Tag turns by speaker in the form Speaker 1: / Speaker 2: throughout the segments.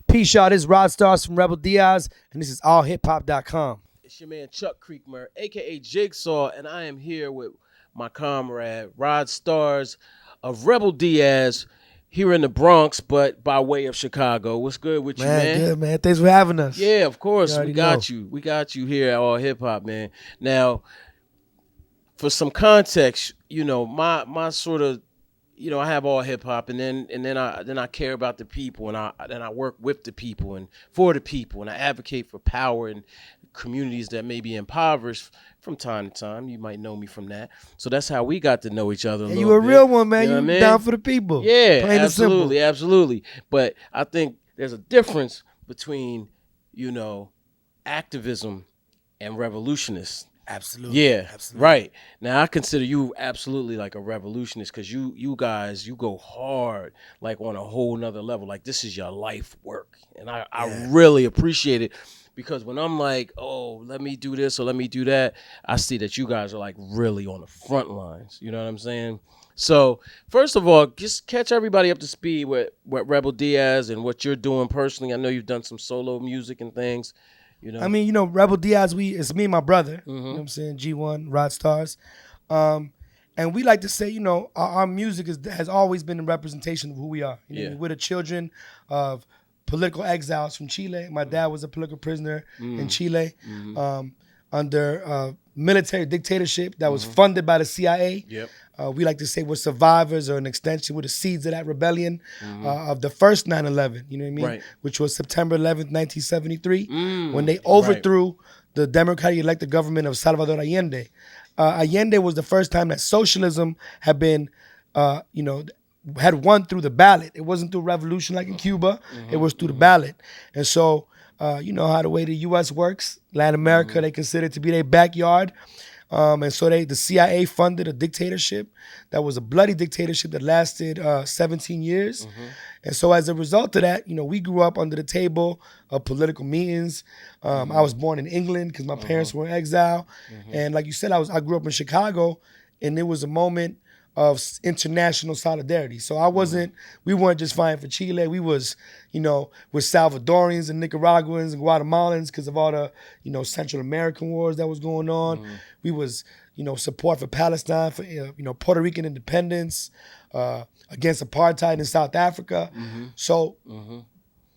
Speaker 1: Peace, y'all. This is RodStarz from Rebel Diaz, and this is allhiphop.com.
Speaker 2: It's your man Chuck Creekmer, aka Jigsaw, and I am here with my comrade RodStarz of Rebel Diaz here in the Bronx, but by way of Chicago. What's good with you, man?
Speaker 1: Good, man. Thanks for having us.
Speaker 2: Yeah, of course.
Speaker 1: You
Speaker 2: We got
Speaker 1: know.
Speaker 2: you. We got you here at All Hip Hop, man. Now, for some context, my sort of I have all hip hop, and then I care about the people, and I work with the people and for the people, and I advocate for power in communities that may be impoverished from time to time. You might know me from that. So that's how we got to know each other.
Speaker 1: You a real one, man.
Speaker 2: You know
Speaker 1: You
Speaker 2: what I mean?
Speaker 1: down for the people.
Speaker 2: Yeah,
Speaker 1: Plain and simple.
Speaker 2: absolutely. But I think there's a difference between activism and revolutionists.
Speaker 1: Absolutely.
Speaker 2: Yeah,
Speaker 1: Absolutely.
Speaker 2: right. Now I consider you absolutely like a revolutionist because you guys go hard like on a whole nother level. Like this is your life work, and I really appreciate it because when I'm like, oh, let me do this or let me do that, I see that you guys are like really on the front lines. You know what I'm saying? So first of all, just catch everybody up to speed with Rebel Diaz and what you're doing personally. I know you've done some solo music and things.
Speaker 1: I mean, Rebel Diaz, it's me and my brother. You know what I'm saying? G1, RodStarz. And we like to say, our music has always been a representation of who we are. We're the children of political exiles from Chile. My dad was a political prisoner in Chile under military dictatorship that was funded by the CIA.
Speaker 2: Yep.
Speaker 1: We like to say we're survivors or an extension. We're the seeds of that rebellion of the first 9/11, you know what I mean?
Speaker 2: Right.
Speaker 1: Which was September 11th, 1973, when they overthrew the democratically elected government of Salvador Allende. Allende was the first time that socialism had been, had won through the ballot. It wasn't through revolution like in Cuba. It was through the ballot. And so, you know how the way the U.S. works, Latin America, they consider it to be their backyard. And so the CIA funded a dictatorship that was a bloody dictatorship that lasted 17 years. And so as a result of that, we grew up under the table of political meetings. I was born in England because my parents were in exile. And like you said, I grew up in Chicago, and it was a moment of international solidarity. So we weren't just fighting for Chile. We was, with Salvadorians and Nicaraguans and Guatemalans because of all the, Central American wars that was going on. We was, support for Palestine, for, Puerto Rican independence, against apartheid in South Africa. So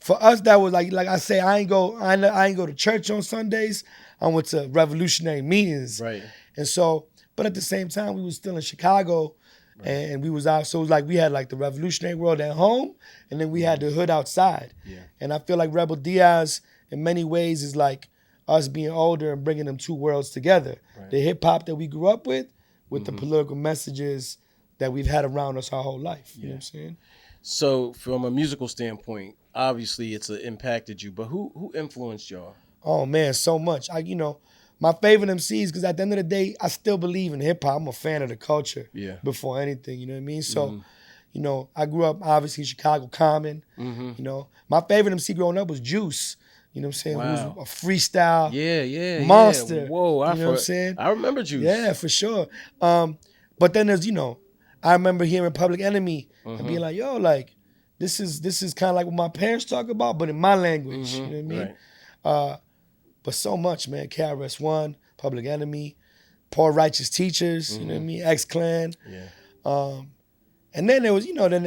Speaker 1: for us, that was like I say, I ain't go to church on Sundays. I went to revolutionary meetings.
Speaker 2: Right.
Speaker 1: And so, but at the same time, we was still in Chicago. And we was out, so it was like we had like the revolutionary world at home, and then we had the hood outside. Yeah. And I feel like Rebel Diaz, in many ways, is like us being older and bringing them two worlds together. Right. The hip hop that we grew up with the political messages that we've had around us our whole life. You know what I'm saying?
Speaker 2: So from a musical standpoint, obviously it's impacted you, but who influenced y'all?
Speaker 1: Oh man, so much. My favorite MCs, because at the end of the day, I still believe in hip hop. I'm a fan of the culture before anything, you know what I mean? So, I grew up obviously in Chicago, Common. My favorite MC growing up was Juice. You know what I'm saying?
Speaker 2: Wow.
Speaker 1: Who was a freestyle monster.
Speaker 2: Yeah. Whoa,
Speaker 1: you know what I'm saying?
Speaker 2: I remember Juice.
Speaker 1: Yeah, for sure. But then there's, I remember hearing Public Enemy and being like, yo, like, this is kind of like what my parents talk about, but in my language. You know what I mean?
Speaker 2: Right.
Speaker 1: But so much, man. KRS-One, Public Enemy, Poor Righteous Teachers, you know what I mean? X-Clan.
Speaker 2: Yeah.
Speaker 1: And then there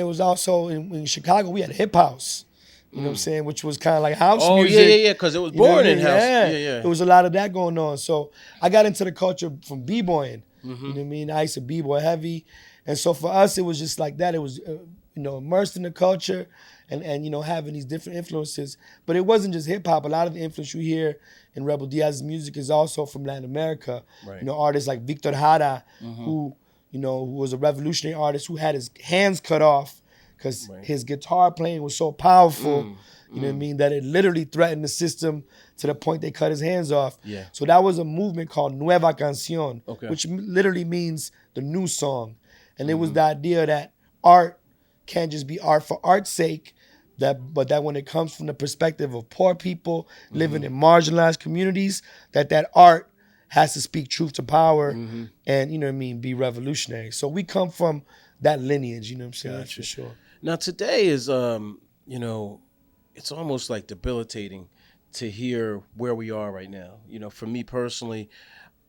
Speaker 1: was also in Chicago, we had Hip House. You know what I'm saying? Which was kind of like house music.
Speaker 2: Oh, yeah, because it was born in house.
Speaker 1: Yeah. There was a lot of that going on. So I got into the culture from b-boying. You know what I mean? I used to b-boy heavy. And so for us, it was just like that. It was, immersed in the culture and having these different influences. But it wasn't just hip hop. A lot of the influence you hear in Rebel Diaz's music is also from Latin America. Right. Artists like Victor Jara, who was a revolutionary artist who had his hands cut off because his guitar playing was so powerful, you know what I mean, that it literally threatened the system to the point they cut his hands off.
Speaker 2: Yeah.
Speaker 1: So that was a movement called Nueva Canción, which literally means the new song. And it was the idea that art can't just be art for art's sake, but that when it comes from the perspective of poor people living in marginalized communities, that art has to speak truth to power and, be revolutionary. So we come from that lineage, you know what I'm saying?
Speaker 2: Gotcha.
Speaker 1: For sure.
Speaker 2: Now today is, it's almost like debilitating to hear where we are right now. For me personally,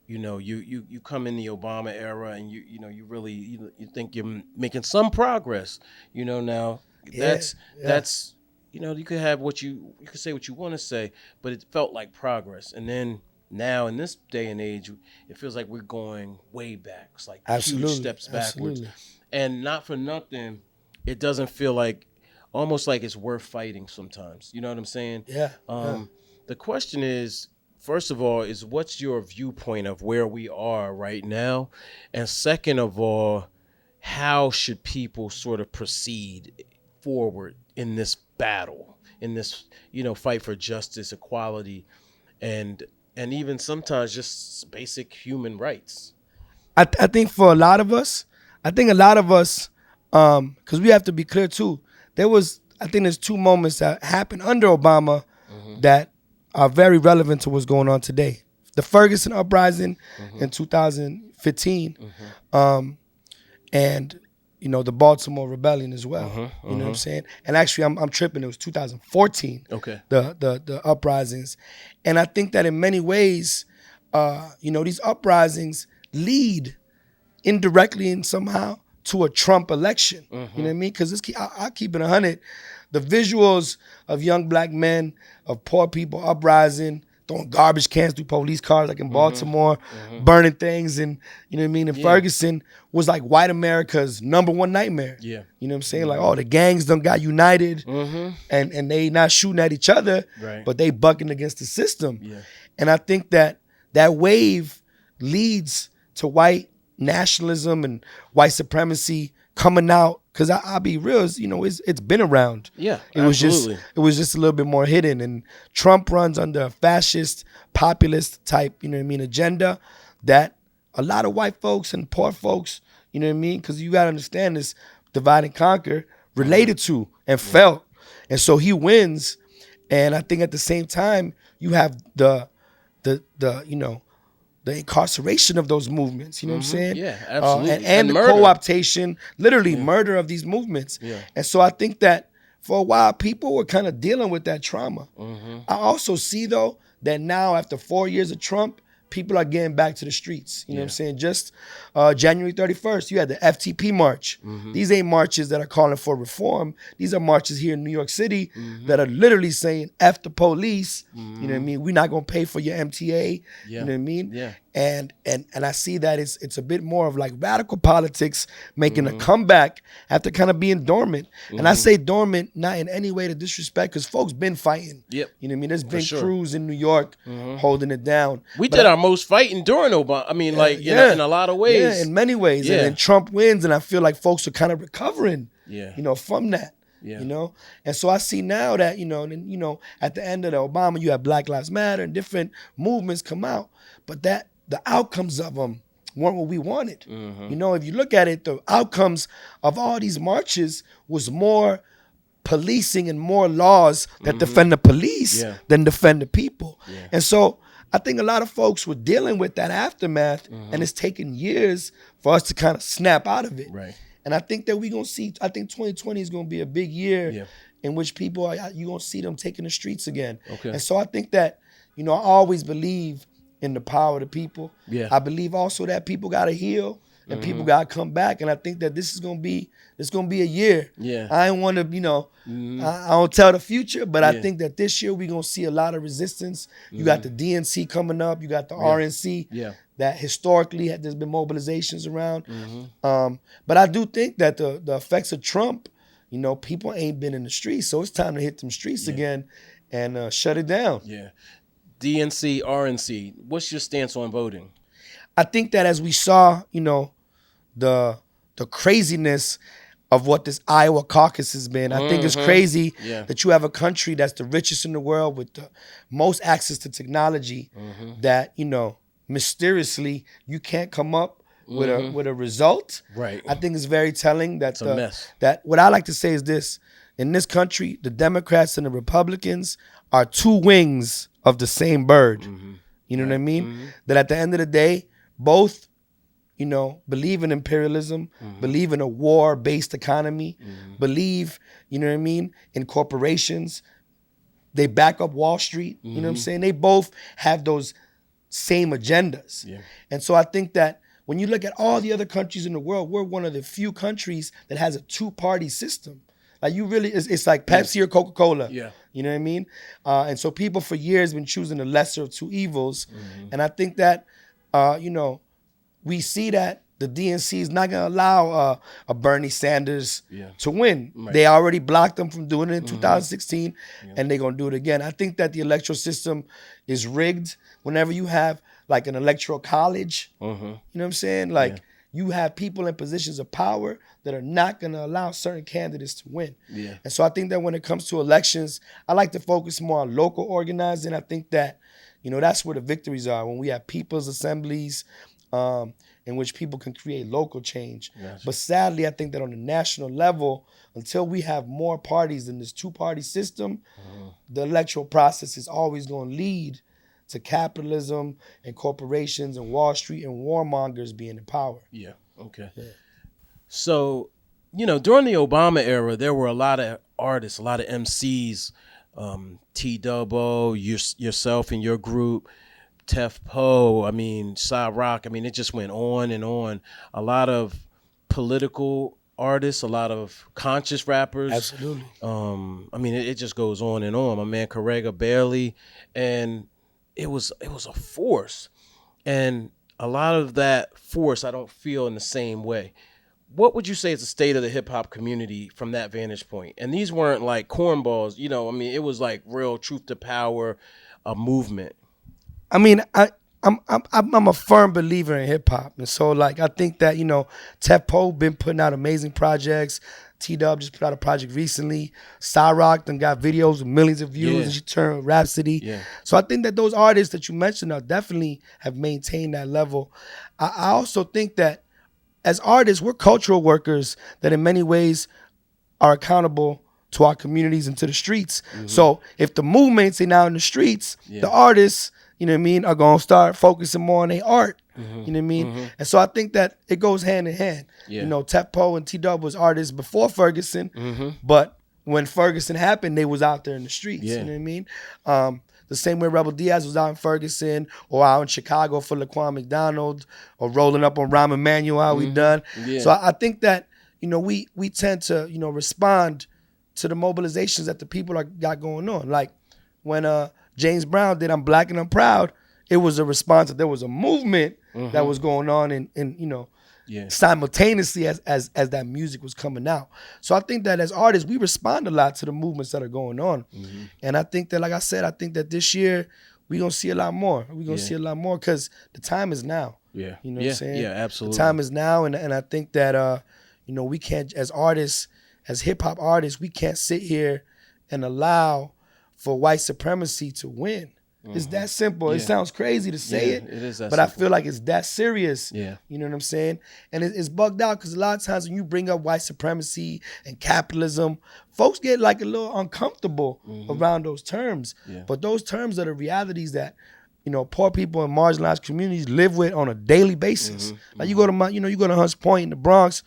Speaker 2: you come in the Obama era, and you really you think you're making some progress. Now
Speaker 1: Yeah, yeah.
Speaker 2: that's you could have you could say what you want to say, but it felt like progress. And then now in this day and age, it feels like we're going way back. It's like huge
Speaker 1: Absolutely,
Speaker 2: steps backwards,
Speaker 1: absolutely.
Speaker 2: and not for nothing, it doesn't feel like almost like it's worth fighting sometimes. You know what I'm saying?
Speaker 1: Yeah, yeah.
Speaker 2: The question is, first of all, is what's your viewpoint of where we are right now? And second of all, how should people sort of proceed forward in this battle, in this, fight for justice, equality, and even sometimes just basic human rights?
Speaker 1: I think for a lot of us, because we have to be clear too. I think there's two moments that happened under Obama that are very relevant to what's going on today. The Ferguson uprising in 2015, and the Baltimore Rebellion as well. You know what I'm saying? And actually, I'm tripping. It was 2014.
Speaker 2: Okay.
Speaker 1: The uprisings, and I think that in many ways, these uprisings lead indirectly and somehow to a Trump election. You know what I mean? Because I keep it 100. The visuals of young black men, of poor people uprising, throwing garbage cans through police cars like in Baltimore, burning things, and you know what I mean? In Ferguson was like white America's #1 nightmare.
Speaker 2: Yeah.
Speaker 1: You know what I'm saying? Like, the gangs done got united and they not shooting at each other,
Speaker 2: Right.
Speaker 1: but they bucking against the system.
Speaker 2: Yeah.
Speaker 1: And I think that wave leads to white nationalism and white supremacy coming out, because I'll be real, it's been around.
Speaker 2: Yeah,
Speaker 1: it was
Speaker 2: absolutely.
Speaker 1: just a little bit more hidden. And Trump runs under a fascist, populist type, agenda that a lot of white folks and poor folks, because you gotta understand this divide and conquer related to and felt. And so he wins. And I think at the same time you have the incarceration of those movements, you know what I'm saying?
Speaker 2: Yeah, absolutely.
Speaker 1: And the
Speaker 2: murder.
Speaker 1: co-optation, literally murder of these movements.
Speaker 2: Yeah.
Speaker 1: And so I think that for a while, people were kind of dealing with that trauma. I also see, though, that now after 4 years of Trump, people are getting back to the streets. You know what I'm saying? Just January 31st, you had the FTP march. These ain't marches that are calling for reform. These are marches here in New York City that are literally saying F the police. You know what I mean? We're not gonna pay for your MTA. You know what I mean?
Speaker 2: Yeah.
Speaker 1: And I see that it's a bit more of like radical politics making a comeback after kind of being dormant. And I say dormant not in any way to disrespect, because folks been fighting.
Speaker 2: Yep.
Speaker 1: You know what I mean? There's been
Speaker 2: sure.
Speaker 1: crews in New York holding it down.
Speaker 2: We
Speaker 1: But
Speaker 2: did our most fighting during Obama. I mean, in a lot of ways.
Speaker 1: Yeah, in many ways.
Speaker 2: Yeah.
Speaker 1: And then Trump wins, and I feel like folks are kind of recovering,
Speaker 2: Yeah.
Speaker 1: from that.
Speaker 2: Yeah.
Speaker 1: And so I see now that, at the end of the Obama, you have Black Lives Matter and different movements come out, but that the outcomes of them weren't what we wanted. If you look at it, the outcomes of all these marches was more policing and more laws that defend the police than defend the people.
Speaker 2: Yeah.
Speaker 1: And so I think a lot of folks were dealing with that aftermath, and it's taken years for us to kind of snap out of it.
Speaker 2: Right.
Speaker 1: And I think that I think 2020 is going to be a big year in which you're going to see them taking the streets again.
Speaker 2: Okay.
Speaker 1: And so I think that, I always believe in the power of the people.
Speaker 2: Yeah.
Speaker 1: I believe also that people got to heal and people got to come back. And I think that this is going to be a year.
Speaker 2: Yeah.
Speaker 1: I don't want to, I don't tell the future, but I think that this year we're going to see a lot of resistance. You got the DNC coming up. You got the RNC.
Speaker 2: Yeah.
Speaker 1: That historically there's been mobilizations around. But I do think that the effects of Trump, people ain't been in the streets. So it's time to hit them streets again and shut it down.
Speaker 2: Yeah. DNC, RNC, what's your stance on voting?
Speaker 1: I think that as we saw, the craziness of what this Iowa caucus has been, I think it's crazy that you have a country that's the richest in the world with the most access to technology that, mysteriously you can't come up with a result.
Speaker 2: Right.
Speaker 1: I think it's very telling that
Speaker 2: It's a mess.
Speaker 1: that what I like to say is this: in this country, the Democrats and the Republicans are two wings of the same bird. You know what I mean? That at the end of the day, both, believe in imperialism, believe in a war-based economy, believe, in corporations, They back up Wall Street. You know what I'm saying? They both have those same agendas.
Speaker 2: Yeah.
Speaker 1: And so I think that when you look at all the other countries in the world, we're one of the few countries that has a two-party system. Like you really, it's like Pepsi or Coca-Cola.
Speaker 2: Yeah.
Speaker 1: You know what I mean? And so people for years been choosing the lesser of two evils. And I think that, you know, we see that the DNC is not going to allow a Bernie Sanders to win. Right. They already blocked them from doing it in 2016, and they're going to do it again. I think that the electoral system is rigged whenever you have like an electoral college. You know what I'm saying? Like you have people in positions of power that are not going to allow certain candidates to win. And so I think that when it comes to elections, I like to focus more on local organizing. I think that, you know, that's where the victories are, when we have people's assemblies, in which people can create local change. But sadly, I think that on the national level, until we have more parties in this two-party system, the electoral process is always going to lead to capitalism and corporations and Wall Street and warmongers being in power. Yeah, okay.
Speaker 2: So, you know, during the Obama era, there were a lot of artists, a lot of MCs, TruthTo, yourself and your group, TruthTo, I mean, Rock, I mean, it just went on and on. A lot of political artists, a lot of conscious rappers.
Speaker 1: Absolutely.
Speaker 2: I mean, it just goes on and on. My man Correga Barely, and it was a force. And a lot of that force I don't feel in the same way. What would you say is the state of the hip hop community from that vantage point? And these weren't like cornballs, you know, I mean, it was like real truth to power, a movement.
Speaker 1: I mean, I'm a firm believer in hip hop, and so like I think that, you know, TruthTo been putting out amazing projects. T-Dub just put out a project recently. Rock done got videos with millions of views, and she turned Rhapsody. So I think that those artists that you mentioned are definitely have maintained that level. I also think that as artists, we're cultural workers that in many ways are accountable to our communities and to the streets. So if the movements ain't out in the streets, the artists, you know what I mean, are going to start focusing more on their art. You know what I mean? And so I think that it goes hand in hand. You know, TruthTo and T-Dub was artists before Ferguson, but when Ferguson happened, they was out there in the streets. You know what I mean? The same way Rebel Diaz was out in Ferguson or out in Chicago for Laquan McDonald or rolling up on Rahm Emanuel, how we done. So I think that, you know, we tend to, you know, respond to the mobilizations that the people got going on. Like when James Brown did I'm Black and I'm Proud, it was a response that there was a movement that was going on and you know, simultaneously as that music was coming out. So I think that as artists, we respond a lot to the movements that are going on. And I think that, like I said, I think that this year we're going to see a lot more. We're going to see a lot more because the time is now. You know what I'm saying?
Speaker 2: Yeah, absolutely.
Speaker 1: The time is now. And I think that, you know, we can't, as artists, as hip-hop artists, we can't sit here and allow for white supremacy to win. It's that simple. It sounds crazy to say it is that but simple. I feel like it's that serious. You know what I'm saying? And it's bugged out because a lot of times when you bring up white supremacy and capitalism, folks get like a little uncomfortable around those terms. But those terms are the realities that, you know, poor people in marginalized communities live with on a daily basis. Like you go to you go to Hunts Point in the Bronx,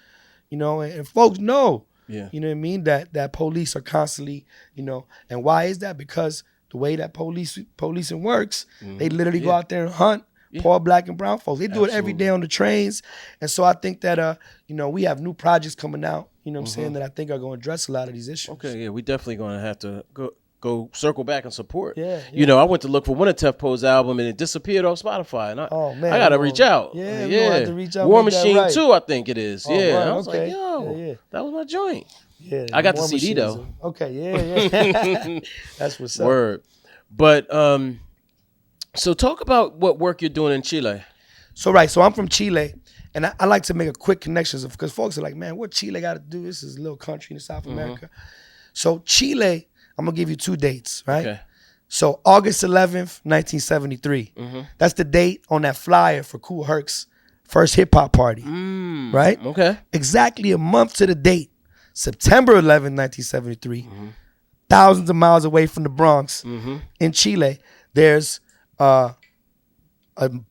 Speaker 1: you know, and folks know. You know what I mean? That police are constantly, you know, and why is that? Because the way that policing works, they literally go out there and hunt poor Black and brown folks. They do it every day on the trains. And so I think that, you know, we have new projects coming out, you know what I'm saying, that I think are going to address a lot of these issues.
Speaker 2: Okay, we definitely going to have to go circle back and support. You know, I went to look for one of TruthTo's album and it disappeared off Spotify. And I got to reach out.
Speaker 1: We have to reach out.
Speaker 2: War Machine 2, I think it is.
Speaker 1: Right,
Speaker 2: I was like, yo, that was my joint. I got the CD though.
Speaker 1: Okay, that's what's up.
Speaker 2: Word. But so talk about what work you're doing in Chile.
Speaker 1: So I'm from Chile, and I like to make a quick connection because folks are like, man, what Chile got to do? This is a little country in South America. So Chile, I'm gonna give you 2 dates, right? Okay. So August 11th, 1973. That's the date on that flyer for Kool Herc's first hip hop party, right?
Speaker 2: Okay.
Speaker 1: Exactly a month to the date. September 11, 1973, thousands of miles away from the Bronx in Chile, there's a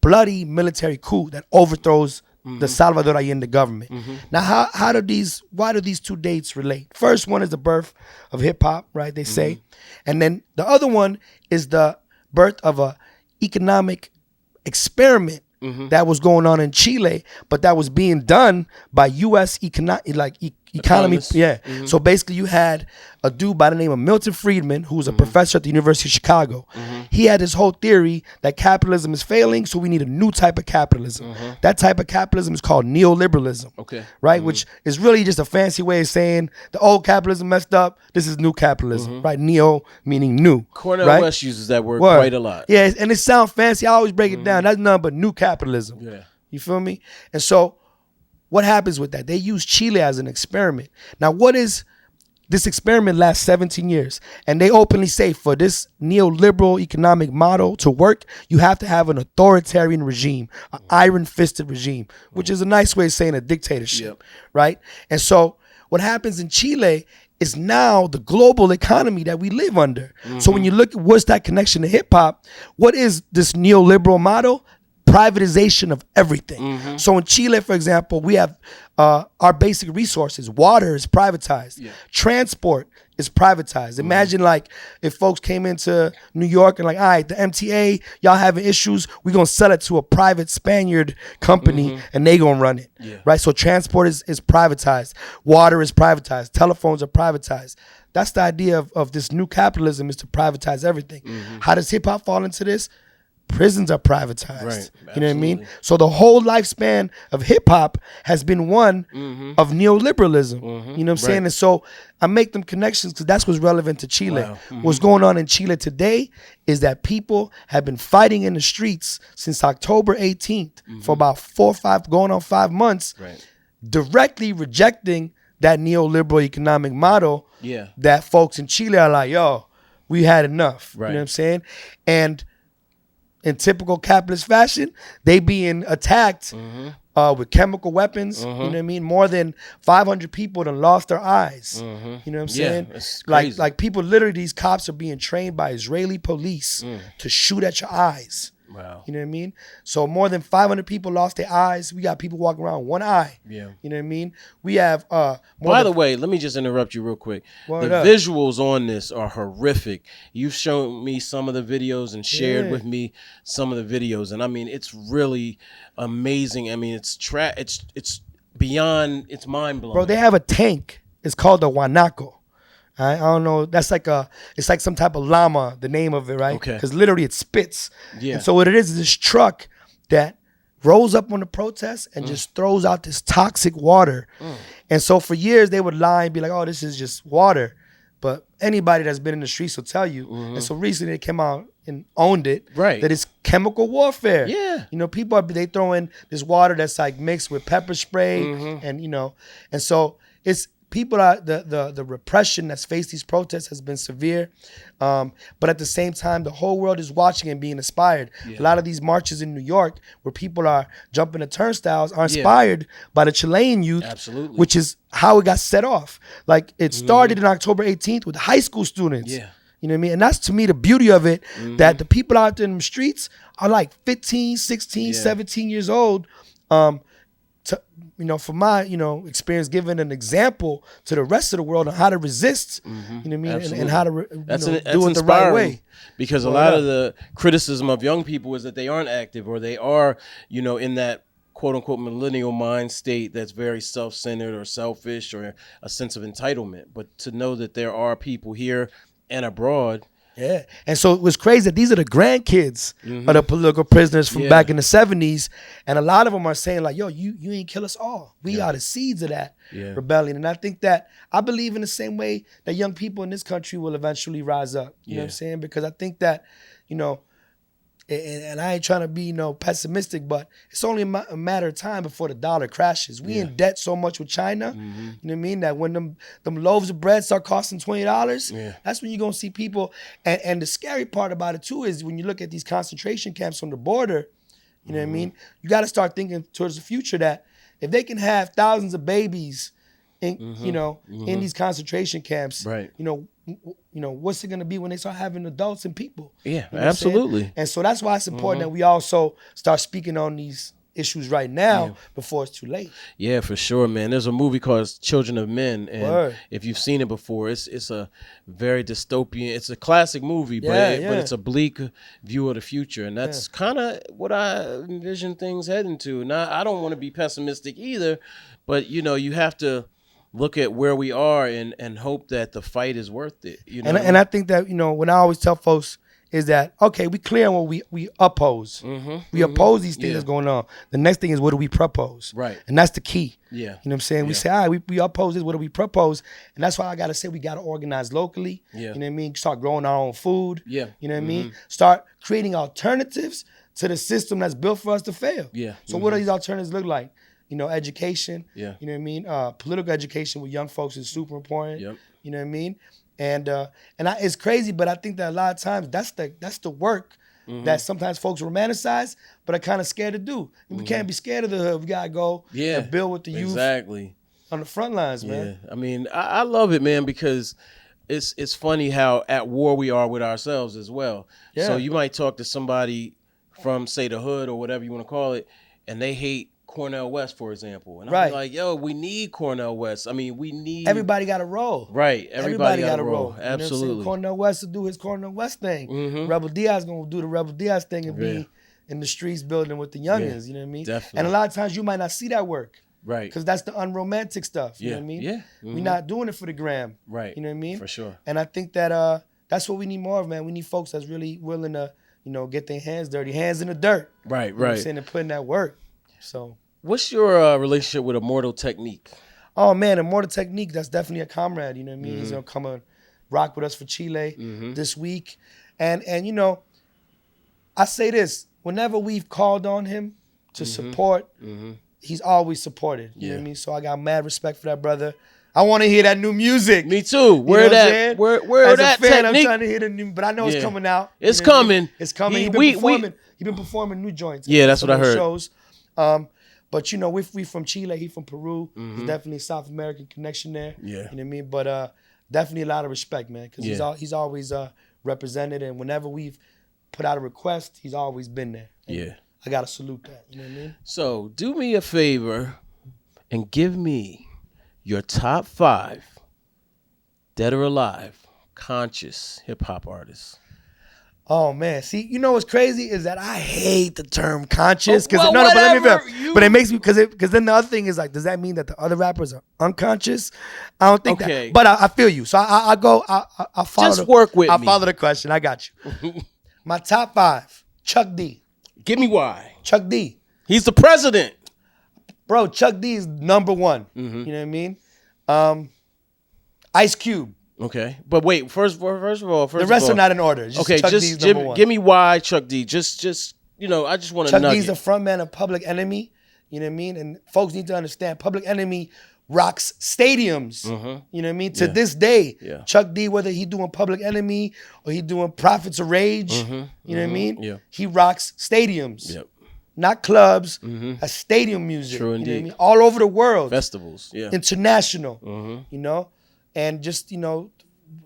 Speaker 1: bloody military coup that overthrows the Salvador Allende government. Now, why do these two dates relate? First one is the birth of hip hop, right? They say, and then the other one is the birth of a economic experiment that was going on in Chile, but that was being done by U.S. economy. Yeah. So basically, you had a dude by the name of Milton Friedman, who was a professor at the University of Chicago. He had this whole theory that capitalism is failing, so we need a new type of capitalism. That type of capitalism is called neoliberalism. Okay. Right? Which is really just a fancy way of saying the old capitalism messed up. This is new capitalism. Right? Neo meaning new.
Speaker 2: Cornel
Speaker 1: right?
Speaker 2: West uses that word quite a lot.
Speaker 1: Yeah, and it sounds fancy. I always break it down. That's nothing but new capitalism.
Speaker 2: Yeah.
Speaker 1: You feel me? And so what happens with that? They use Chile as an experiment. Now, what is this experiment? Lasts 17 years. And they openly say for this neoliberal economic model to work, you have to have an authoritarian regime, an iron-fisted regime, which is a nice way of saying a dictatorship, right? And so what happens in Chile is now the global economy that we live under. So when you look at what's that connection to hip-hop, what is this neoliberal model? Privatization of everything. So in Chile, for example, we have our basic resources. Water is privatized. Transport is privatized. Imagine like if folks came into New York and like, all right, the MTA, y'all having issues, we're going to sell it to a private Spaniard company and they going to run it. Right? So transport is privatized. Water is privatized. Telephones are privatized. That's the idea of this new capitalism, is to privatize everything. How does hip hop fall into this? Prisons are privatized. Right. You know what I mean? So the whole lifespan of hip hop has been one of neoliberalism. You know what I'm saying? And so I make them connections because that's what's relevant to Chile. Wow. What's going on in Chile today is that people have been fighting in the streets since October 18th for about 4 or 5, going on 5 months, directly rejecting that neoliberal economic model that folks in Chile are like, yo, we had enough. You know what I'm saying? And in typical capitalist fashion, they being attacked with chemical weapons. You know what I mean? More than 500 people done lost their eyes. You know what I'm saying? Like people, literally, these cops are being trained by Israeli police to shoot at your eyes. Wow. You know what I mean? So more than 500 people lost their eyes. We got people walking around with one eye. Yeah. You know what I mean? We have
Speaker 2: By the way, let me just interrupt you real quick. Visuals on this are horrific. You've shown me some of the videos and shared with me some of the videos, and I mean it's really amazing. I mean it's beyond, it's mind blowing.
Speaker 1: Bro, they have a tank. It's called the Guanaco. I don't know. That's it's like some type of llama, the name of it, right? Okay. Because literally it spits. Yeah. And so what it is this truck that rolls up on the protest and just throws out this toxic water. And so for years they would lie and be like, oh, this is just water. But anybody that's been in the streets will tell you. And so recently they came out and owned it. Right. That it's chemical warfare. Yeah. You know, they throw in this water that's like mixed with pepper spray and, you know, and so it's, people are the repression that's faced these protests has been severe, but at the same time, the whole world is watching and being inspired. A lot of these marches in New York, where people are jumping the turnstiles, are inspired by the Chilean youth, which is how it got set off. Like it started on October 18th with high school students. Yeah. You know what I mean? And that's, to me, the beauty of it, that the people out there in the streets are like 15, 16, 17 years old. You know, from my, you know, experience, giving an example to the rest of the world on how to resist, you know what I mean, and how to do it the right way.
Speaker 2: Because a lot of the criticism of young people is that they aren't active, or they are, you know, in that quote unquote millennial mind state that's very self-centered or selfish, or a sense of entitlement. But to know that there are people here and abroad.
Speaker 1: Yeah. And so it was crazy that these are the grandkids of the political prisoners from back in the 70s. And a lot of them are saying like, yo, you ain't kill us all. We are the seeds of that rebellion. And I think that I believe in the same way that young people in this country will eventually rise up. You know what I'm saying? Because I think that, you know, and I ain't trying to be, you know, pessimistic, but it's only a matter of time before the dollar crashes. We in debt so much with China, you know what I mean, that when them loaves of bread start costing $20, that's when you're going to see people. And the scary part about it, too, is when you look at these concentration camps on the border, you know what I mean, you got to start thinking towards the future that if they can have thousands of babies in, you know, in these concentration camps, you know, what's it going to be when they start having adults and people?
Speaker 2: Yeah,
Speaker 1: you know
Speaker 2: absolutely.
Speaker 1: And so that's why it's important that we also start speaking on these issues right now before it's too late.
Speaker 2: Yeah, for sure, man. There's a movie called Children of Men, and
Speaker 1: Word.
Speaker 2: if you've seen it before, it's a very dystopian. It's a classic movie, but
Speaker 1: Yeah,
Speaker 2: but it's a bleak view of the future, and that's kind of what I envision things heading to. Now, I don't want to be pessimistic either, but you have to look at where we are and hope that the fight is worth it.
Speaker 1: And I think that when I always tell folks is that, okay, we clear on what we oppose. We oppose these things that's going on. The next thing is, what do we propose?
Speaker 2: Right.
Speaker 1: And that's the key.
Speaker 2: Yeah.
Speaker 1: You know what I'm saying? We say, all right, we oppose this, what do we propose? And that's why I got to say we got to organize locally.
Speaker 2: Yeah.
Speaker 1: You know what I mean? Start growing our own food.
Speaker 2: Yeah.
Speaker 1: You know what I mean? Start creating alternatives to the system that's built for us to fail.
Speaker 2: Yeah.
Speaker 1: So what do these alternatives look like? Education.
Speaker 2: Yeah.
Speaker 1: You know what I mean? Political education with young folks is super important.
Speaker 2: Yep.
Speaker 1: You know what I mean? And it's crazy, but I think that a lot of times that's the work that sometimes folks romanticize, but are kind of scared to do. And we can't be scared of the hood. We gotta go and build with the youth on the front lines, man.
Speaker 2: I mean, I love it, man, because it's funny how at war we are with ourselves as well.
Speaker 1: Yeah.
Speaker 2: So you might talk to somebody from, say, the hood or whatever you want to call it, and they hate Cornel West, for example. And I'm like, yo, we need Cornel West. I mean, we need...
Speaker 1: Everybody got a role.
Speaker 2: Right. Everybody got a role. Absolutely.
Speaker 1: You know Cornel West will do his Cornel West thing. Rebel Diaz going to do the Rebel Diaz thing and be in the streets building with the youngins, you know what I mean?
Speaker 2: Definitely.
Speaker 1: And a lot of times you might not see that work.
Speaker 2: Right.
Speaker 1: Because that's the unromantic stuff, you know what I mean?
Speaker 2: Yeah.
Speaker 1: We're not doing it for the gram.
Speaker 2: Right.
Speaker 1: You know what I mean?
Speaker 2: For sure.
Speaker 1: And I think that that's what we need more of, man. We need folks that's really willing to, get their hands dirty, hands in the dirt.
Speaker 2: Right,
Speaker 1: You know what I'm saying? And put in that work. So...
Speaker 2: What's your relationship with Immortal Technique?
Speaker 1: Oh, man, Immortal Technique, that's definitely a comrade, you know what I mean? He's going to come and rock with us for Chile this week. And I say this, whenever we've called on him to support, he's always supported, you know what I mean? So I got mad respect for that brother. I want to hear that new music.
Speaker 2: Me too. Where that
Speaker 1: As a fan,
Speaker 2: technique?
Speaker 1: I'm trying to hear the new, but I know it's coming out.
Speaker 2: It's coming.
Speaker 1: It's coming. He's been performing new joints.
Speaker 2: Yeah, that's what I heard.
Speaker 1: Shows. But we from Chile, he from Peru. There's definitely a South American connection there.
Speaker 2: Yeah.
Speaker 1: You know what I mean? But definitely a lot of respect, man, because he's always represented, and whenever we've put out a request, he's always been there. And I gotta salute that. You know what I mean?
Speaker 2: So do me a favor and give me your top 5 dead or alive conscious hip hop artists.
Speaker 1: Oh man, see, what's crazy is that I hate the term conscious because
Speaker 2: but
Speaker 1: it makes me because then the other thing is like, does that mean that the other rappers are unconscious? I don't think that. But I feel you, so I follow.
Speaker 2: Just work with me.
Speaker 1: I follow the question. I got you. My top 5: Chuck D.
Speaker 2: Give me why.
Speaker 1: Chuck D.
Speaker 2: He's the president,
Speaker 1: bro. Chuck D is number 1. You know what I mean? Ice Cube.
Speaker 2: Okay, but wait. First of all,
Speaker 1: the rest are not in order. Just
Speaker 2: okay,
Speaker 1: Chuck
Speaker 2: just
Speaker 1: D's number 1.
Speaker 2: give me why Chuck D. Just I just want to.
Speaker 1: Chuck D's the front man of Public Enemy. You know what I mean? And folks need to understand, Public Enemy rocks stadiums. You know what I mean? To this day, Chuck D, whether he doing Public Enemy or he doing Prophets of Rage, you know what I mean?
Speaker 2: Yeah.
Speaker 1: He rocks stadiums.
Speaker 2: Yep.
Speaker 1: Not clubs, a stadium music.
Speaker 2: True
Speaker 1: indeed.
Speaker 2: indeed.
Speaker 1: You know what I mean? All over the world.
Speaker 2: Festivals, yeah.
Speaker 1: International, and just,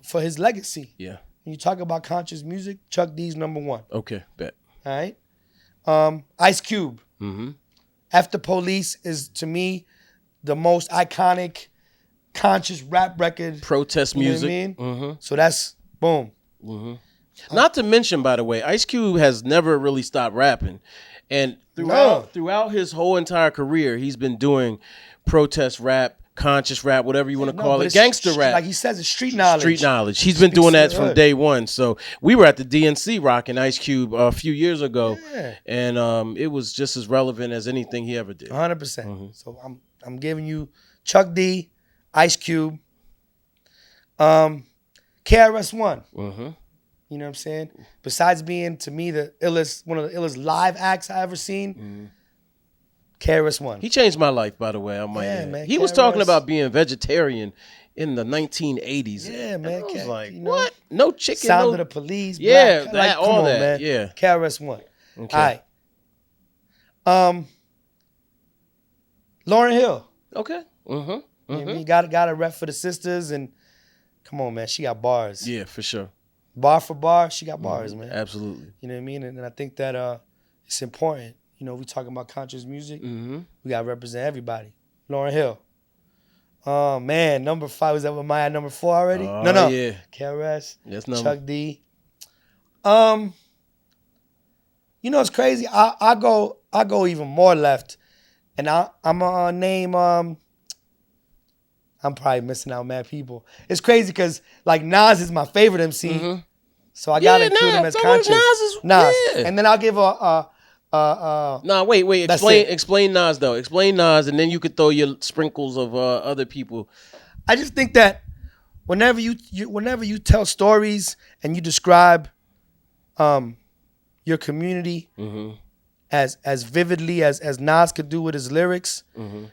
Speaker 1: for his legacy.
Speaker 2: Yeah.
Speaker 1: When you talk about conscious music, Chuck D's number 1.
Speaker 2: Okay, bet.
Speaker 1: All right? Ice Cube. After Police is, to me, the most iconic conscious rap record.
Speaker 2: Protest music.
Speaker 1: You know what I mean? So that's boom.
Speaker 2: Not to mention, by the way, Ice Cube has never really stopped rapping. And throughout his whole entire career, he's been doing protest rap, conscious rap, whatever you want to call it, gangster rap.
Speaker 1: Like he says, it's street knowledge.
Speaker 2: Street knowledge. He's been doing that from day one. So we were at the DNC rocking Ice Cube a few years ago, and it was just as relevant as anything he ever did.
Speaker 1: 100%. So I'm giving Chuck D, Ice Cube, KRS-One. You know what I'm saying? Besides being, to me, one of the illest live acts I ever seen, KRS-One.
Speaker 2: He changed my life, by the way. I might add.
Speaker 1: Man,
Speaker 2: he was talking about being vegetarian in the 1980s.
Speaker 1: Yeah, man.
Speaker 2: I was like, what? No chicken.
Speaker 1: Sound of the Police.
Speaker 2: Yeah,
Speaker 1: Black.
Speaker 2: all
Speaker 1: on,
Speaker 2: that.
Speaker 1: Man.
Speaker 2: Yeah.
Speaker 1: KRS-One.
Speaker 2: Okay.
Speaker 1: All right. Lauryn Hill.
Speaker 2: Okay.
Speaker 1: You know what I mean? Got a rep for the sisters, and come on, man, she got bars.
Speaker 2: Yeah, for sure.
Speaker 1: Bar for bar, she got bars, man.
Speaker 2: Absolutely.
Speaker 1: You know what I mean? And I think that it's important. we talking about conscious music.
Speaker 2: Mm-hmm.
Speaker 1: We gotta represent everybody. Lauryn Hill. Oh man, number 5 was that with Maya number 4 already?
Speaker 2: Oh,
Speaker 1: No.
Speaker 2: yeah.
Speaker 1: KRS.
Speaker 2: That's number.
Speaker 1: Chuck D. It's crazy. I go even more left, and I'm gonna name. I'm probably missing out mad people. It's crazy because like Nas is my favorite MC,
Speaker 2: Mm-hmm.
Speaker 1: so I gotta include him as conscious.
Speaker 2: Nas. Yeah.
Speaker 1: And then I'll give
Speaker 2: Nah, wait. Explain Nas though. Explain Nas, and then you could throw your sprinkles of other people.
Speaker 1: I just think that whenever you tell stories and you describe your community
Speaker 2: Mm-hmm.
Speaker 1: as vividly as Nas could do with his lyrics,
Speaker 2: Mm-hmm.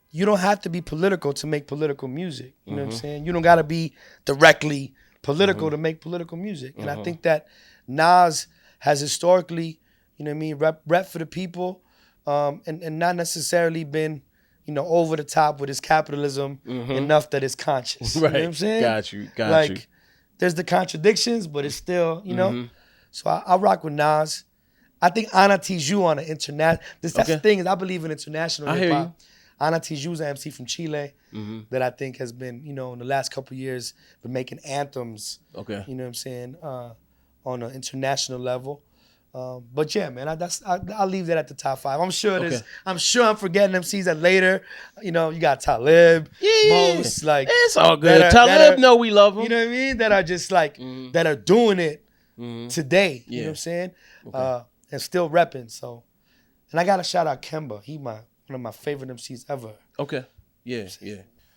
Speaker 1: You don't have to be political to make political music. You know what I'm saying? You don't gotta be directly political to make political music. And I think that Nas has historically, rep for the people, and not necessarily been, over the top with his capitalism enough that it's conscious.
Speaker 2: Right.
Speaker 1: You know what I'm saying?
Speaker 2: Got you.
Speaker 1: Like, there's the contradictions, but it's still, So I rock with Nas. I think Ana Tijoux on an international. That's the thing is I believe in international hip hop. Ana Tijoux is an MC from Chile that I think has been, in the last couple of years, been making anthems.
Speaker 2: Okay.
Speaker 1: You know what I'm saying? On an international level. But yeah, man, I'll leave that at the top 5. I'm sure I'm forgetting MCs that later, you got Talib, Most, like
Speaker 2: it's all good. Talib, know we love him.
Speaker 1: You know what I mean? That are just like that are doing it today.
Speaker 2: Yeah.
Speaker 1: You know what I'm saying?
Speaker 2: Okay.
Speaker 1: And still repping. So, and I gotta shout out Kemba. He one of my favorite MCs ever.
Speaker 2: Okay. Yeah.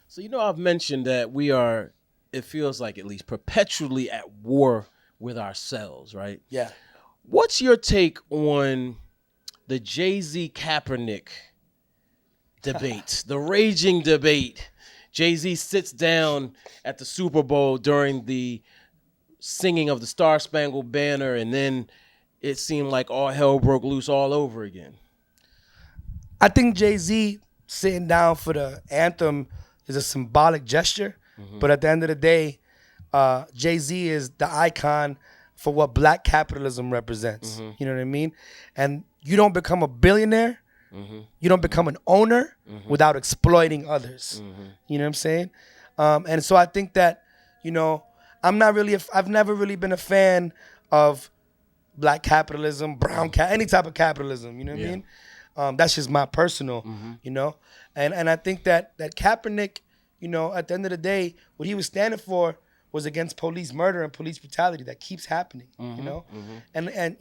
Speaker 2: So I've mentioned that we are, it feels like at least perpetually at war with ourselves, right?
Speaker 1: Yeah.
Speaker 2: What's your take on the Jay-Z Kaepernick debate, the raging debate? Jay-Z sits down at the Super Bowl during the singing of the Star Spangled Banner, and then it seemed like all hell broke loose all over again.
Speaker 1: I think Jay-Z sitting down for the anthem is a symbolic gesture, but at the end of the day, Jay-Z is the icon for what black capitalism represents. You know what I mean? And you don't become a billionaire, you don't become an owner without exploiting others. You know what I'm saying? And so I think that, I've never really been a fan of black capitalism, any type of capitalism, you know what I mean? That's just my personal, and I think that Kaepernick, at the end of the day, what he was standing for was against police murder and police brutality that keeps happening, And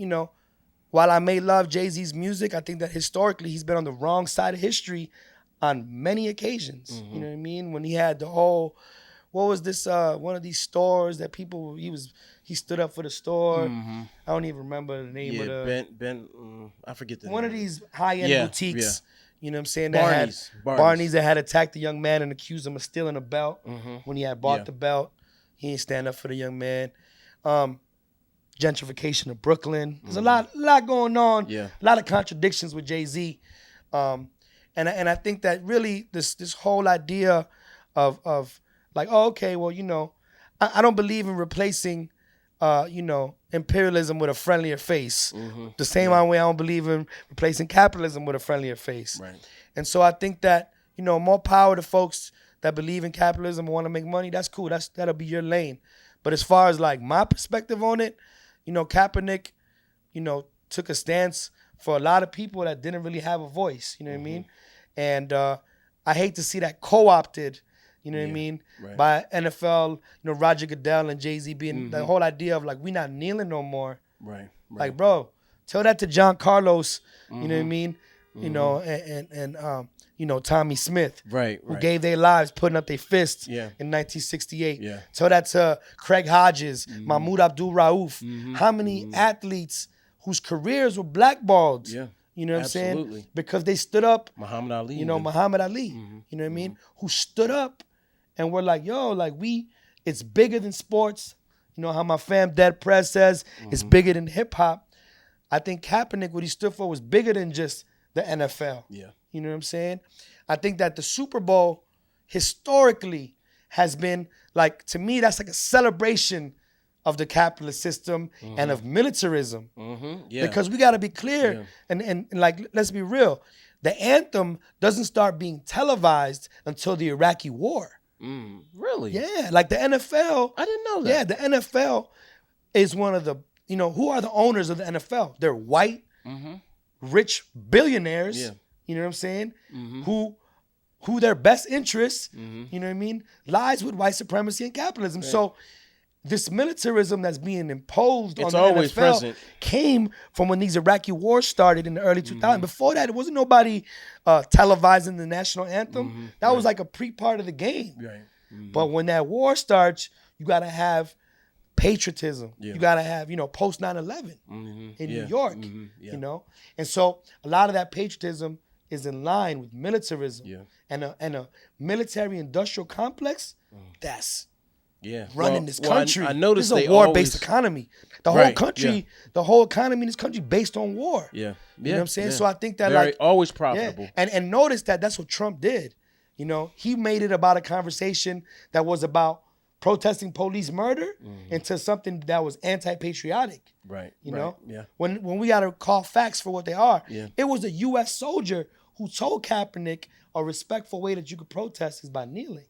Speaker 1: while I may love Jay-Z's music, I think that historically he's been on the wrong side of history on many occasions. You know what I mean? When he had the whole, what was this, one of these stores that people, he stood up for the store. I don't even remember the name of the.
Speaker 2: I forget the
Speaker 1: one
Speaker 2: name.
Speaker 1: of these high-end boutiques.
Speaker 2: Yeah.
Speaker 1: You know what I'm saying?
Speaker 2: Barney's
Speaker 1: that had attacked the young man and accused him of stealing a belt when he had bought the belt. He ain't stand up for the young man. Gentrification of Brooklyn. There's a lot going on. Yeah. A lot of contradictions with Jay-Z. And I think that really this whole idea of like, oh, okay, well, I don't believe in replacing imperialism with a friendlier face. The same way I don't believe in replacing capitalism with a friendlier face.
Speaker 2: Right.
Speaker 1: And so I think that, more power to folks that believe in capitalism and want to make money. That's cool. That'll be your lane. But as far as like my perspective on it, Kaepernick, took a stance for a lot of people that didn't really have a voice. You know what I mean? And I hate to see that co-opted. You know what I mean? Right. By NFL, Roger Goodell and Jay-Z being the whole idea of like, we not kneeling no more.
Speaker 2: Right.
Speaker 1: Like, bro, tell that to John Carlos, you know what I mean? And Tommy Smith.
Speaker 2: Right.
Speaker 1: Who gave their lives putting up their fists in 1968. Yeah. Tell that to Craig Hodges, Mahmoud Abdul Rauf. How many athletes whose careers were blackballed? Yeah. You know what I'm saying? Because they stood up.
Speaker 2: Muhammad Ali.
Speaker 1: Muhammad Ali. You know what I mean? Who stood up and were like, yo, like it's bigger than sports. You know how my fam Dead Press says, it's bigger than hip hop. I think Kaepernick, what he stood for was bigger than just the NFL. Yeah. You know what I'm saying? I think that the Super Bowl historically has been like, to me, that's like a celebration of the capitalist system and of militarism.
Speaker 2: Yeah.
Speaker 1: Because we got to be clear and like, let's be real. The anthem doesn't start being televised until the Iraqi war.
Speaker 2: Really?
Speaker 1: Yeah, like the NFL.
Speaker 2: I didn't know that.
Speaker 1: Yeah, the NFL is one of the, who are the owners of the NFL? They're white, rich billionaires, you know what I'm saying? Who their best interests, you know what I mean, lies with white supremacy and capitalism. Right. So this militarism that's being imposed on the NFL present. Came from when these Iraqi wars started in the early 2000s. Before that, it wasn't nobody televising the national anthem. That was like a pre-part of the game. Right. But when that war starts, you got to have patriotism. You got to have, post 9/11 in New York, And so a lot of that patriotism is in line with militarism and a military industrial complex that's running this country.
Speaker 2: I noticed
Speaker 1: this is a war-based economy. The whole country, the whole economy in this country based on war. You know what I'm saying? So I think that
Speaker 2: always profitable.
Speaker 1: And notice that's what Trump did. He made it about a conversation that was about protesting police murder into something that was anti-patriotic. Right. You know? Yeah. When we gotta call facts for what they are. Yeah. It was a US soldier who told Kaepernick a respectful way that you could protest is by kneeling.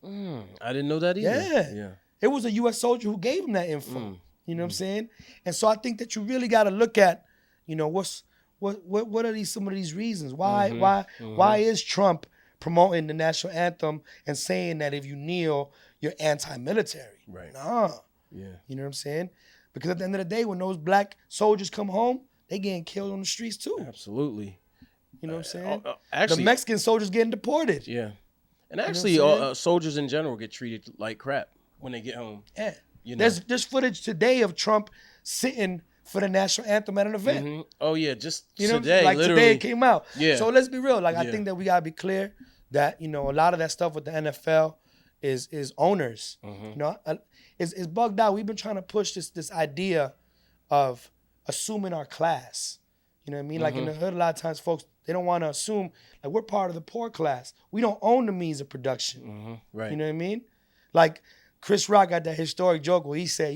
Speaker 2: I didn't know that either.
Speaker 1: Yeah. It was a US soldier who gave him that info. You know what I'm saying? And so I think that you really gotta look at, what are some of these reasons? Why is Trump promoting the national anthem and saying that if you kneel, you're anti-military? Right. Nah. Yeah. You know what I'm saying? Because at the end of the day, when those black soldiers come home, they getting killed on the streets too.
Speaker 2: Absolutely.
Speaker 1: You know what I'm saying?
Speaker 2: Actually,
Speaker 1: the Mexican soldiers getting deported.
Speaker 2: Yeah. And actually, soldiers in general get treated like crap when they get home.
Speaker 1: Yeah. There's footage today of Trump sitting for the national anthem at an event.
Speaker 2: Oh yeah, just today,
Speaker 1: like
Speaker 2: literally.
Speaker 1: Today it came out. Yeah. So let's be real. Like I think that we gotta be clear that a lot of that stuff with the NFL is owners. It's bugged out. We've been trying to push this idea of assuming our class. You know what I mean? Like in the hood, a lot of times folks, they don't want to assume like we're part of the poor class. We don't own the means of production. Right. You know what I mean? Like Chris Rock got that historic joke where he said,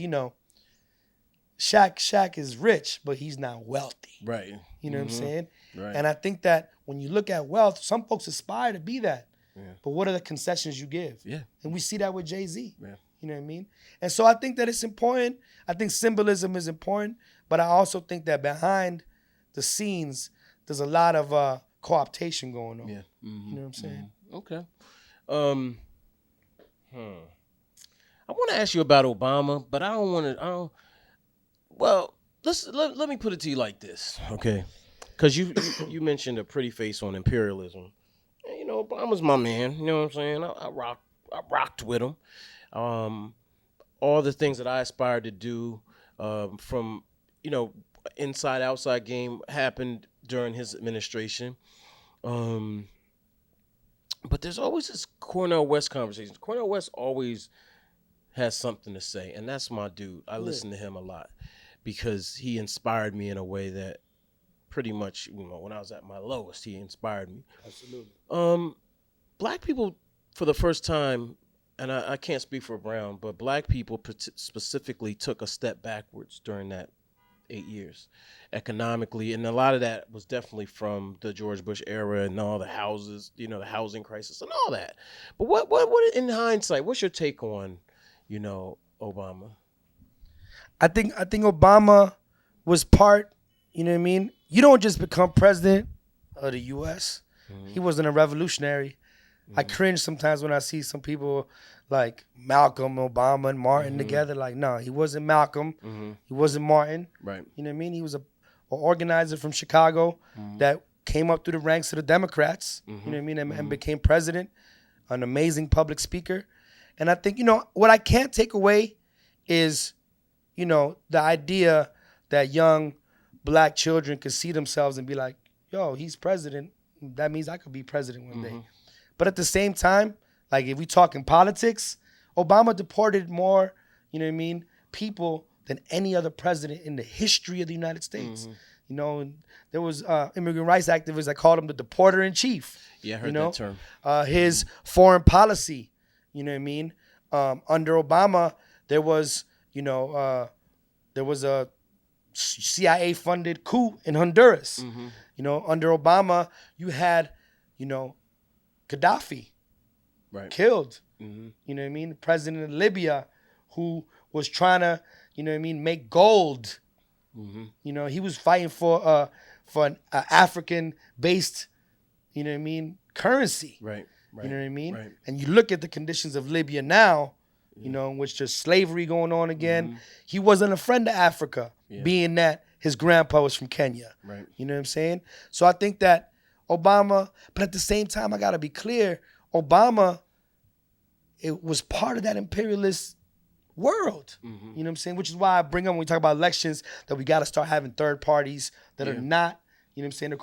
Speaker 1: Shaq is rich, but he's not wealthy. Right. You know what I'm saying? Right. And I think that when you look at wealth, some folks aspire to be that. Yeah. But what are the concessions you give? Yeah. And we see that with Jay-Z. Yeah. You know what I mean? And so I think that it's important. I think symbolism is important, but I also think that behind the scenes, there's a lot of co-optation going on. Yeah. You know what I'm saying?
Speaker 2: Okay. I want to ask you about Obama, but I don't want to. Well, let me put it to you like this, okay? Because you mentioned a pretty face on imperialism. And, Obama's my man. You know what I'm saying? I rocked with him. All the things that I aspired to do, from inside outside game happened during his administration. But there's always this Cornel West conversation. Cornel West always has something to say, and that's my dude. I listen to him a lot because he inspired me in a way that pretty much, when I was at my lowest, he inspired me. Absolutely. Black people, for the first time, and I can't speak for Brown, but black people specifically took a step backwards during that 8 years economically, and a lot of that was definitely from the George Bush era and all the houses, the housing crisis and all that. But what in hindsight, what's your take on Obama?
Speaker 1: I think Obama was part, you know what I mean? You don't just become president of the US. He wasn't a revolutionary. I cringe sometimes when I see some people like Malcolm, Obama, and Martin together. Like, no, he wasn't Malcolm. He wasn't Martin. Right. You know what I mean? He was a organizer from Chicago that came up through the ranks of the Democrats, you know what I mean, and became president, an amazing public speaker. And I think, what I can't take away is, the idea that young black children could see themselves and be like, yo, he's president. That means I could be president one day. But at the same time, like if we talk in politics, Obama deported more, people than any other president in the history of the United States. And there was immigrant rights activists that called him the deporter in chief.
Speaker 2: Yeah, I heard that term.
Speaker 1: His foreign policy, under Obama, there was, there was a CIA-funded coup in Honduras. You know, under Obama, you had, you know, Gaddafi killed. You know what I mean? The president of Libya, who was trying to, you know what I mean, make gold. You know, he was fighting for an African-based, you know what I mean, currency.
Speaker 2: Right.
Speaker 1: You know what I mean?
Speaker 2: Right.
Speaker 1: And you look at the conditions of Libya now, you know, in which there's slavery going on again. He wasn't a friend of Africa, being that his grandpa was from Kenya.
Speaker 2: Right.
Speaker 1: You know what I'm saying? So I think that Obama, but at the same time, I got to be clear, Obama, it was part of that imperialist world. You know what I'm saying? Which is why I bring up when we talk about elections that we got to start having third parties that are not, you know what I'm saying?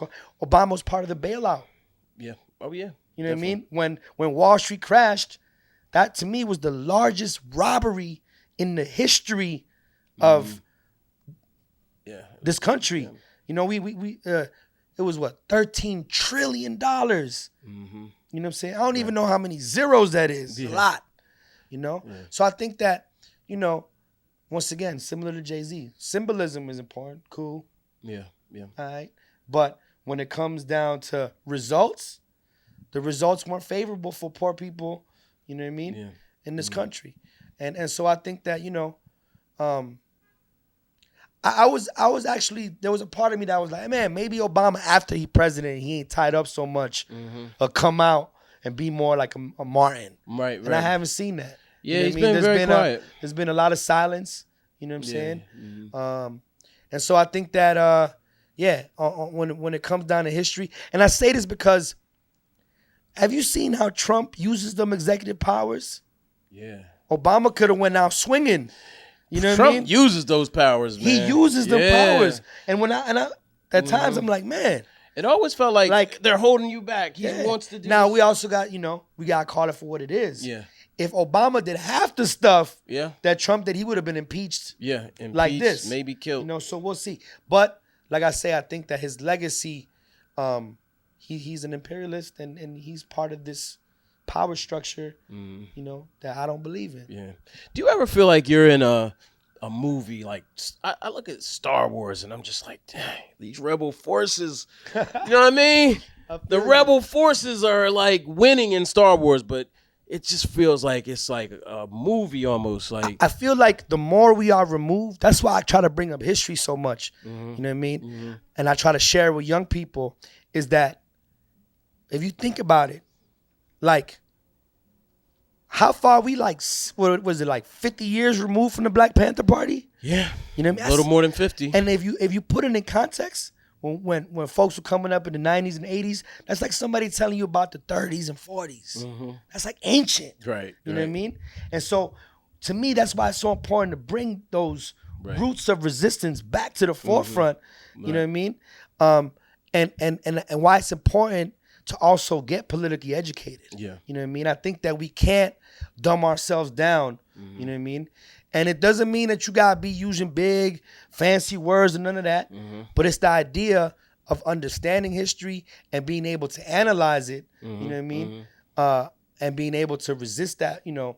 Speaker 1: Obama was part of the bailout.
Speaker 2: Yeah. Oh, yeah.
Speaker 1: You know what I mean? When Wall Street crashed, that to me was the largest robbery in the history of this country. You know, it was what, $13 trillion. You know what I'm saying? I don't even know how many zeros that is. A lot. You know? So I think that, you know, once again, similar to Jay-Z, symbolism is important. Cool.
Speaker 2: Yeah.
Speaker 1: All right. But when it comes down to results, the results weren't favorable for poor people, you know what I mean, in this country. And so I think that, you know, I was actually, there was a part of me that was like, man, maybe Obama, after he president, he ain't tied up so much, or come out and be more like a Martin. Right. And I haven't seen that.
Speaker 2: Yeah,
Speaker 1: you know
Speaker 2: he's been very quiet.
Speaker 1: There's been a lot of silence, you know what I'm saying? And so I think that, when it comes down to history, and I say this because, have you seen how Trump uses them executive powers? Yeah. Obama could have went out swinging. You know what I mean?
Speaker 2: Trump uses those powers, man.
Speaker 1: He uses them powers. And when I at times I'm like, man.
Speaker 2: It always felt like they're holding you back. He wants to do
Speaker 1: Now we also got, you know, we gotta call it for what it is.
Speaker 2: Yeah.
Speaker 1: If Obama did half the stuff that Trump did, he would have been impeached.
Speaker 2: Yeah. Impeached,
Speaker 1: like this.
Speaker 2: Maybe killed.
Speaker 1: You know, so we'll see. But like I say, I think that his legacy, he's an imperialist and he's part of this power structure, you know, that I don't believe in.
Speaker 2: Yeah. Do you ever feel like you're in a movie like I look at Star Wars and I'm just like, dang, these rebel forces, you know what I mean? The rebel forces are like winning in Star Wars, but it just feels like it's like a movie almost. Like
Speaker 1: I feel like the more we are removed, that's why I try to bring up history so much. You know what I mean? And I try to share it with young people is that if you think about it, like how far we like, what was it, like 50 years removed from the Black Panther Party?
Speaker 2: Yeah.
Speaker 1: You know what I mean?
Speaker 2: A little more than 50.
Speaker 1: And if you put it in context, when folks were coming up in the 90s and 80s, that's like somebody telling you about the 30s and 40s. That's like ancient.
Speaker 2: Right.
Speaker 1: You know what I mean? And so to me, that's why it's so important to bring those roots of resistance back to the forefront. You know what I mean? And why it's important to also get politically educated. Yeah. You know what I mean? I think that we can't dumb ourselves down. You know what I mean? And it doesn't mean that you gotta be using big, fancy words and none of that. But it's the idea of understanding history and being able to analyze it. You know what I mean? And being able to resist that. You know,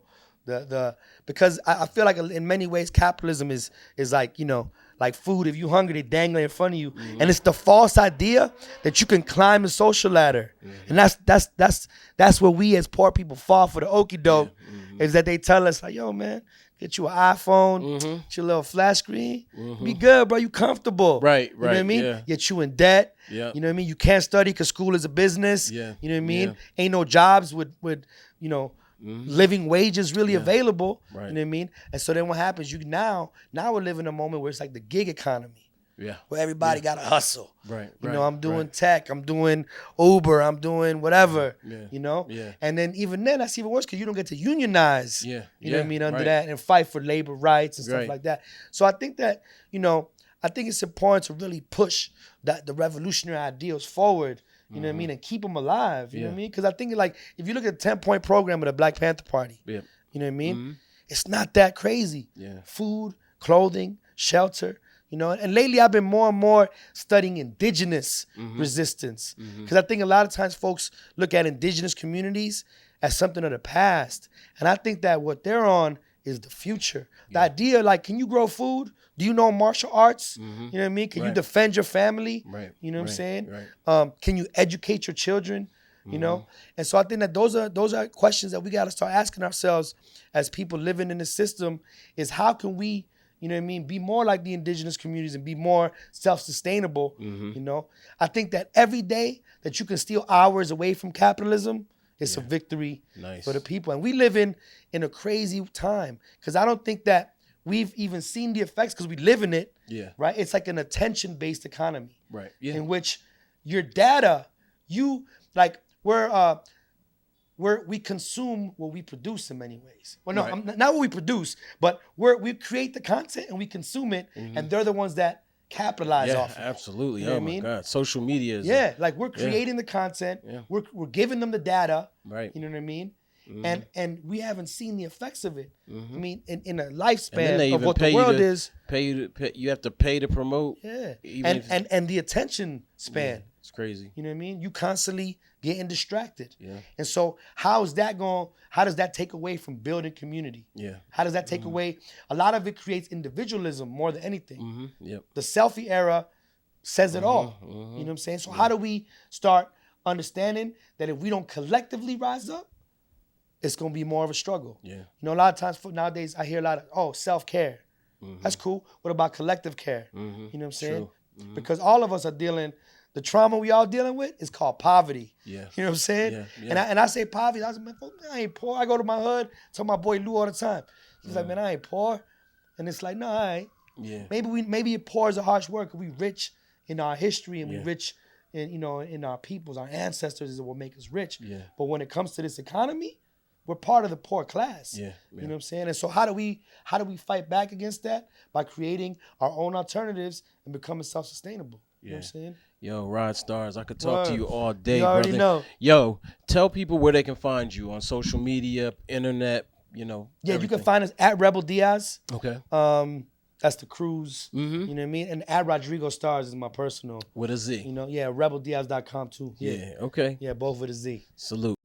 Speaker 1: because I feel like in many ways capitalism is like, you know, like food. If you hungry, they dangle in front of you, and it's the false idea that you can climb the social ladder, and that's where we as poor people fall for the okie doke. Is that they tell us like, yo man, get you an iPhone, get your little flat screen, be good, bro. You comfortable,
Speaker 2: right?
Speaker 1: You know what I mean? Yet you in debt. You know what I mean? You can't study because school is a business. You know what I mean? Ain't no jobs with you know. Living wages really available, you know what I mean? And so then what happens? Now we're living a moment where it's like the gig economy, where everybody got to hustle. You know, I'm doing tech, I'm doing Uber, I'm doing whatever, you know? And then even then, that's even worse because you don't get to unionize, you know what I mean, under that and fight for labor rights and stuff like that. So I think that, you know, I think it's important to really push the revolutionary ideals forward. You know what I mean? And keep them alive. You know what I mean? Because I think like if you look at the 10-point program of the Black Panther Party, you know what I mean? It's not that crazy. Food, clothing, shelter, you know. And lately I've been more and more studying indigenous resistance. Because I think a lot of times folks look at indigenous communities as something of the past. And I think that what they're on is the future. The idea, like, can you grow food? Do you know martial arts?
Speaker 2: Mm-hmm.
Speaker 1: You know what I mean? Can you defend your family?
Speaker 2: Right.
Speaker 1: You know what I'm saying?
Speaker 2: Right.
Speaker 1: Can you educate your children? You know? And so I think that those are questions that we got to start asking ourselves as people living in the system, is how can we, you know what I mean, be more like the indigenous communities and be more self-sustainable, you know? I think that every day that you can steal hours away from capitalism, it's a victory for the people. And we live in a crazy time, because I don't think that we've even seen the effects, because we live in it, right? It's like an attention-based economy,
Speaker 2: right? Yeah.
Speaker 1: In which your data, we consume what we produce in many ways. Well, no, not what we produce, but we create the content and we consume it, and they're the ones that capitalize off of it.
Speaker 2: Absolutely.
Speaker 1: You know
Speaker 2: oh my God, social media is
Speaker 1: like we're creating the content, we're giving them the data,
Speaker 2: right?
Speaker 1: You know what I mean? And we haven't seen the effects of it. I mean, in a lifespan of what the world is.
Speaker 2: You have to pay to promote.
Speaker 1: Yeah. And the attention span.
Speaker 2: Yeah, it's crazy.
Speaker 1: You know what I mean? You constantly getting distracted. Yeah. And so how does that take away from building community? Yeah. How does that take away? A lot of it creates individualism more than anything. Yep. The selfie era says it all. You know what I'm saying? So how do we start understanding that if we don't collectively rise up, it's going to be more of a struggle. Yeah. You know, a lot of times nowadays I hear a lot of, self-care. That's cool. What about collective care? You know what I'm saying? Because all of us are the trauma we all dealing with is called poverty. Yeah. You know what I'm saying? Yeah. Yeah. And I say poverty, I was like, man, I ain't poor. I go to my hood, tell my boy Lou all the time. He's like, man, I ain't poor. And it's like, no, I ain't. Yeah. Maybe poor is a harsh word, because we rich in our history, and we rich in our peoples. Our ancestors is what make us rich. Yeah. But when it comes to this economy, we're part of the poor class. Yeah, you know what I'm saying? And so how do we fight back against that? By creating our own alternatives and becoming self-sustainable. You know what I'm saying?
Speaker 2: Yo, RodStarz, I could talk to you all day,
Speaker 1: you already
Speaker 2: brother.
Speaker 1: Know.
Speaker 2: Yo, tell people where they can find you on social media, internet, everything.
Speaker 1: You can find us at Rebel Diaz.
Speaker 2: Okay.
Speaker 1: That's the cruise. You know what I mean? And at RodStarz is my personal.
Speaker 2: With a Z.
Speaker 1: RebelDiaz.com too.
Speaker 2: Yeah, okay.
Speaker 1: Yeah, both with a Z.
Speaker 2: Salute.